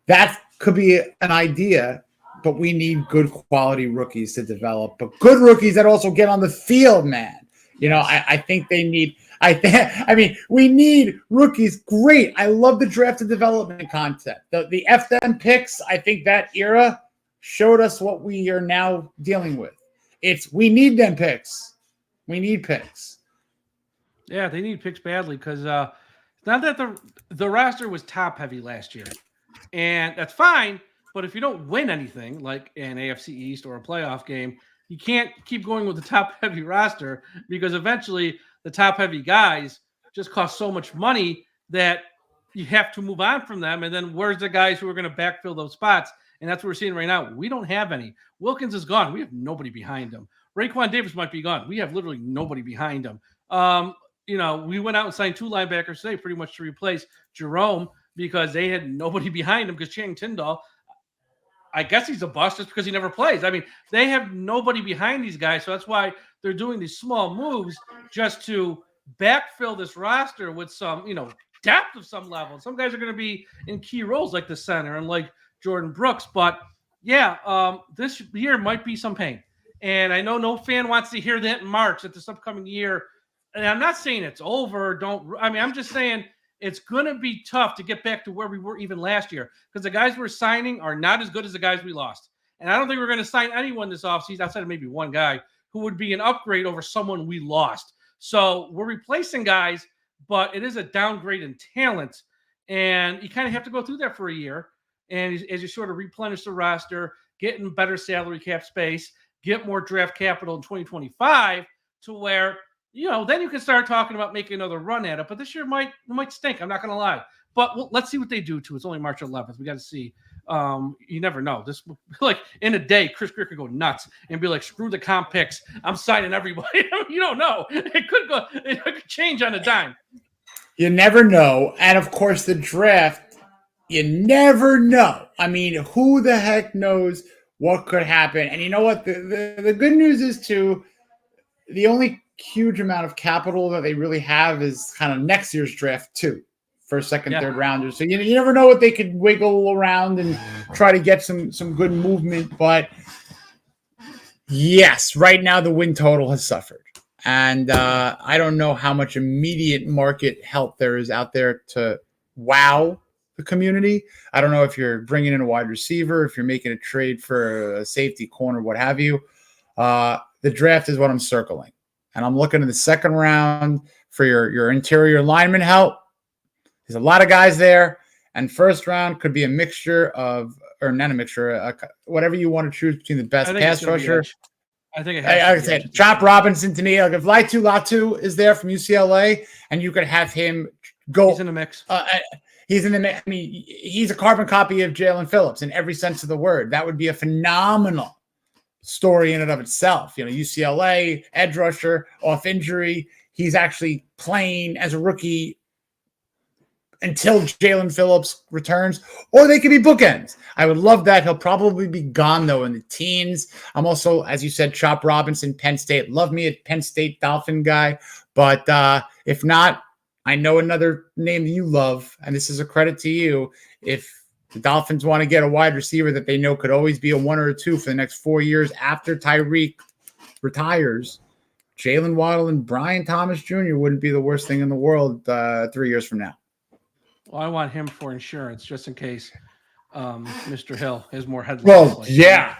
that could be an idea, but we need good quality rookies to develop, but good rookies that also get on the field, man. I think they need we need rookies. Great. I love the draft and development concept. The FDM picks, I think that era showed us what we are now dealing with. We need them picks. We need picks. Yeah, they need picks badly because it's not that the roster was top heavy last year. And that's fine, but if you don't win anything, like an AFC East or a playoff game, you can't keep going with the top-heavy roster because eventually the top-heavy guys just cost so much money that you have to move on from them. And then where's the guys who are going to backfill those spots? And that's what we're seeing right now. We don't have any. Wilkins is gone. We have nobody behind him. Raekwon Davis might be gone. We have literally nobody behind him. We went out and signed 2 linebackers today pretty much to replace Jerome because they had nobody behind him because Tindall, I guess he's a bust just because he never plays. I mean, they have nobody behind these guys, so that's why they're doing these small moves just to backfill this roster with some, depth of some level. Some guys are going to be in key roles like the center and like Jordyn Brooks, but yeah, this year might be some pain. And I know no fan wants to hear that in March at this upcoming year. And I'm not saying it's over. I'm just saying it's going to be tough to get back to where we were even last year because the guys we're signing are not as good as the guys we lost. And I don't think we're going to sign anyone this offseason outside of maybe one guy who would be an upgrade over someone we lost. So we're replacing guys, but it is a downgrade in talent. And you kind of have to go through that for a year. And as you sort of replenish the roster, get in better salary cap space, get more draft capital in 2025 to where – then you can start talking about making another run at it. But this year might stink. I'm not going to lie. But let's see what they do to it. It's only March 11th. We got to see. You never know. This like in a day, Chris Greer could go nuts and be like, "Screw the comp picks. I'm signing everybody." You don't know. It could change on a dime. You never know. And of course, the draft. You never know. I mean, who the heck knows what could happen? And you know what? The good news is too. The only huge amount of capital that they really have is kind of next year's draft too, first, second, third rounders. So you never know what they could wiggle around and try to get some good movement. But Yes, right now the win total has suffered. And I don't know how much immediate market help there is out there to wow the community. I don't know if you're bringing in a wide receiver, if you're making a trade for a safety corner, what have you. The draft is what I'm circling. And I'm looking in the second round for your interior lineman help. There's a lot of guys there. And first round could be a mixture of, or not a mixture, whatever you want to choose between the best pass rusher. I think I said Chop Robinson to me. Like if Latu is there from UCLA, and you could have him go. He's in the mix. He's in the mix. I mean, he's a carbon copy of Jalen Phillips in every sense of the word. That would be a phenomenal story in and of itself. You know, UCLA edge rusher off injury. He's actually playing as a rookie until Jalen Phillips returns, or they could be bookends. I would love that. He'll probably be gone, though, in the teens. I'm also, as you said, Chop Robinson, Penn State. Love me a Penn State Dolphin guy. But if not, I know another name that you love, and this is a credit to you. If the Dolphins want to get a wide receiver that they know could always be a 1 or a 2 for the next 4 years after Tyreek retires, Jaylen Waddle and Brian Thomas Jr. wouldn't be the worst thing in the world 3 years from now. Well, I want him for insurance just in case Mr. Hill has more headlines. Well, yeah.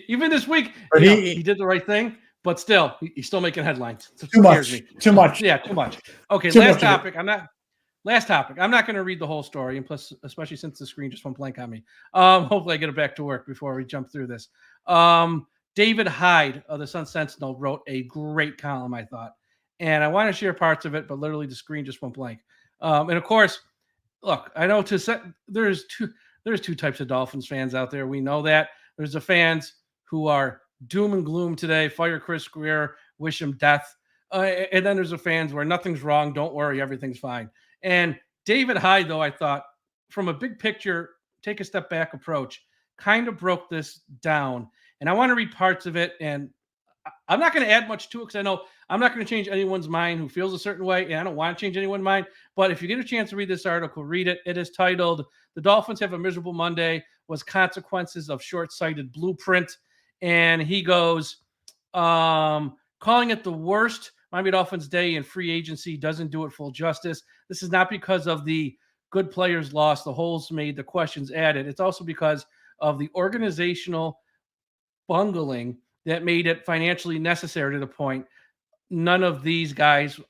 Even this week, he did the right thing, but still, he's still making headlines. Too much. Too much. Yeah, too much. Okay, too last much topic. Last topic. I'm not going to read the whole story, and plus, especially since the screen just went blank on me. Hopefully, I get it back to work before we jump through this. David Hyde of the Sun Sentinel wrote a great column, I thought, and I want to share parts of it, but literally the screen just went blank. And of course, look, I know there's two types of Dolphins fans out there. We know that. There's the fans who are doom and gloom today, fire Chris Grier, wish him death. And then there's the fans where nothing's wrong, don't worry, everything's fine. And David Hyde, though, I thought, from a big picture, take a step back approach, kind of broke this down. And I want to read parts of it. And I'm not going to add much to it because I know I'm not going to change anyone's mind who feels a certain way, and I don't want to change anyone's mind. But if you get a chance to read this article, read it. It is titled, "The Dolphins Have a Miserable Monday Was Consequences of Short-Sighted Blueprint." And he goes, calling it the worst Miami Dolphins day in free agency doesn't do it full justice. This is not because of the good players lost, the holes made, the questions added. It's also because of the organizational bungling that made it financially necessary to the point none of these guys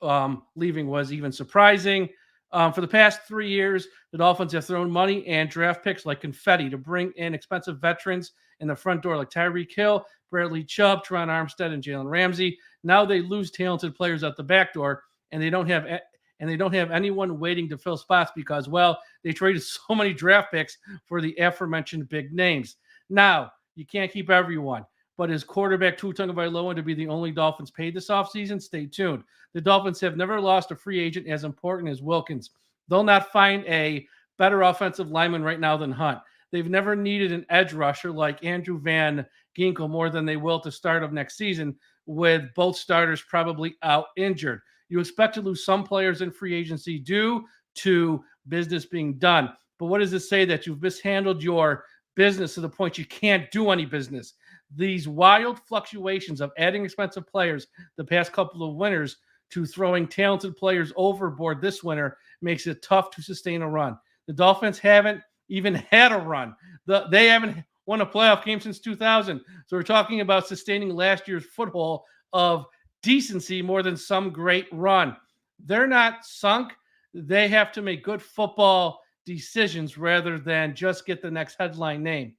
leaving was even surprising. For the past 3 years, the Dolphins have thrown money and draft picks like confetti to bring in expensive veterans in the front door like Tyreek Hill, Bradley Chubb, Teron Armstead, and Jalen Ramsey. Now they lose talented players at the back door, and they don't have anyone waiting to fill spots because, well, they traded so many draft picks for the aforementioned big names. Now, you can't keep everyone. But is quarterback Tua Tagovailoa to be the only Dolphins paid this offseason? Stay tuned. The Dolphins have never lost a free agent as important as Wilkins. They'll not find a better offensive lineman right now than Hunt. They've never needed an edge rusher like Andrew Van Ginkel more than they will to start of next season, with both starters probably out injured. You expect to lose some players in free agency due to business being done. But what does it say? That you've mishandled your business to the point you can't do any business. These wild fluctuations of adding expensive players the past couple of winters to throwing talented players overboard this winter makes it tough to sustain a run. The Dolphins haven't even had a run. They haven't won a playoff game since 2000. So we're talking about sustaining last year's foothold of decency more than some great run. They're not sunk. They have to make good football decisions rather than just get the next headline name.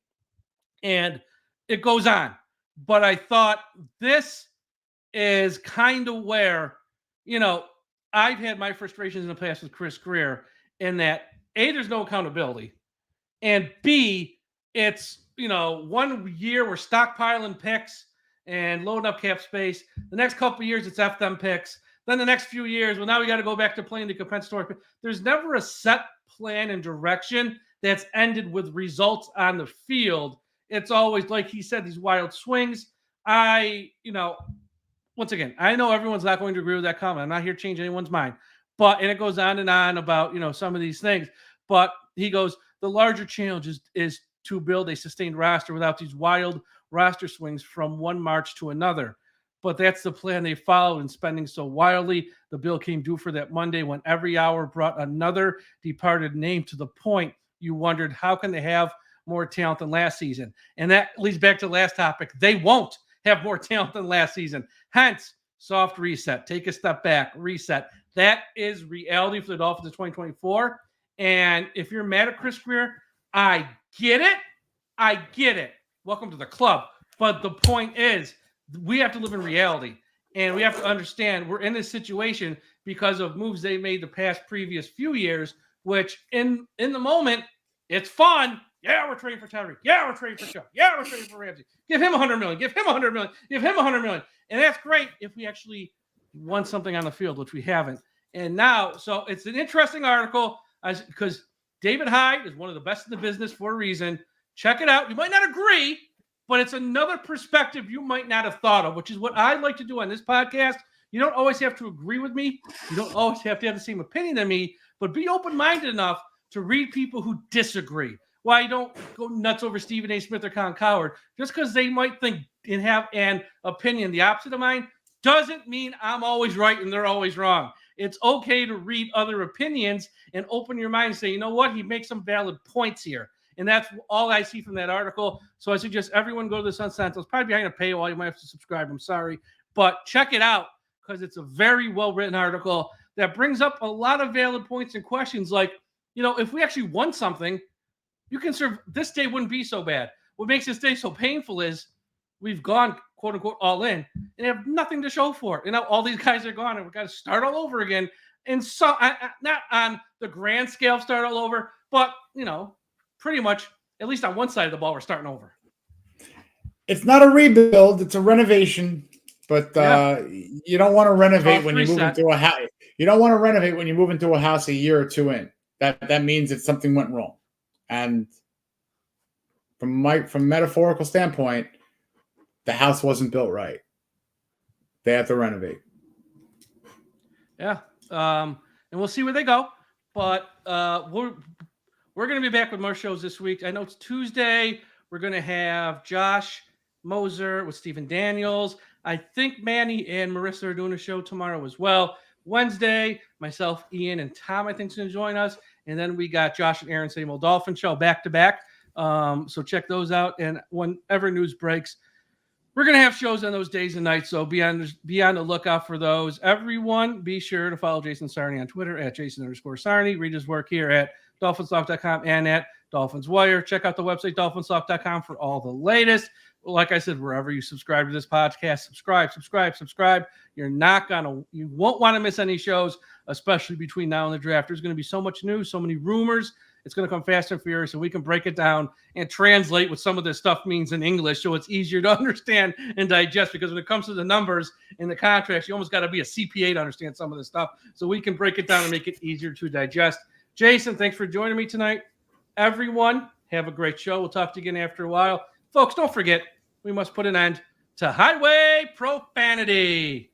And it goes on. But I thought this is kind of where, I've had my frustrations in the past with Chris Grier in that, A, there's no accountability. And B, it's, 1 year we're stockpiling picks and loading up cap space. The next couple of years, it's F them picks. Then the next few years, well, now we got to go back to playing the compensatory. There's never a set plan and direction that's ended with results on the field. It's always, like he said, these wild swings. Once again, I know everyone's not going to agree with that comment. I'm not here to change anyone's mind. And it goes on and on about, some of these things. But he goes, the larger challenge is to build a sustained roster without these wild roster swings from one March to another. But that's the plan they followed in spending so wildly. The bill came due for that Monday when every hour brought another departed name to the point you wondered, how can they have more talent than last season? And that leads back to the last topic. They won't have more talent than last season. Hence, soft reset. Take a step back, reset. That is reality for the Dolphins in 2024. And if you're mad at Chris Grier, I get it. I get it. Welcome to the club. But the point is, we have to live in reality. And we have to understand we're in this situation because of moves they made the previous few years, which in the moment, it's fun. Yeah, we're trading for Tyreek. Yeah, we're trading for Csonka. Yeah, we're trading for Ramsey. Give him $100 million. Give him $100 million. Give him $100 million. And that's great if we actually won something on the field, which we haven't. And now, so it's an interesting article because David Hyde is one of the best in the business for a reason. Check it out. You might not agree, but it's another perspective you might not have thought of, which is what I like to do on this podcast. You don't always have to agree with me. You don't always have to have the same opinion as me, but be open-minded enough to read people who disagree. Why you don't go nuts over Stephen A. Smith or Colin Cowherd. Just because they might think and have an opinion the opposite of mine doesn't mean I'm always right and they're always wrong. It's okay to read other opinions and open your mind and say, you know what? He makes some valid points here. And that's all I see from that article. So I suggest everyone go to the Sun Sentinel. It's probably behind a paywall. You might have to subscribe. I'm sorry. But check it out because it's a very well-written article that brings up a lot of valid points and questions like, you know, if we actually won something, you can serve this day wouldn't be so bad. What makes this day so painful is we've gone, quote unquote, all in and have nothing to show for it. And now all these guys are gone and we've got to start all over again. And so, not on the grand scale, start all over, but, you know, pretty much, at least on one side of the ball, we're starting over. It's not a rebuild; it's a renovation. But you don't want to renovate when you move into a house. You don't want to renovate when you move into a house a year or two in. That means that something went wrong. And from metaphorical standpoint, the house wasn't built right. They have to renovate. Yeah, and we'll see where they go. But we're going to be back with more shows this week. I know it's Tuesday. We're going to have Josh Moser with Stephen Daniels. I think Manny and Marissa are doing a show tomorrow as well. Wednesday, myself, Ian, and Tom, I think, is going to join us. And then we got Josh and Aaron same old Dolphin show back-to-back. So check those out. And whenever news breaks, we're going to have shows on those days and nights. So be on the lookout for those. Everyone, be sure to follow Jason Sarney on Twitter at Jason_Sarney. Read his work here at DolphinsTalk.com and at Dolphins Wire. Check out the website, DolphinsTalk.com, for all the latest. Like I said, wherever you subscribe to this podcast, subscribe. You won't want to miss any shows, especially between now and the draft. There's going to be so much news, so many rumors. It's going to come fast and furious, and we can break it down and translate what some of this stuff means in English so it's easier to understand and digest, because when it comes to the numbers and the contracts, you almost got to be a CPA to understand some of this stuff. So we can break it down and make it easier to digest. Jason, thanks for joining me tonight. Everyone, have a great show. We'll talk to you again after a while. Folks, don't forget, we must put an end to highway profanity.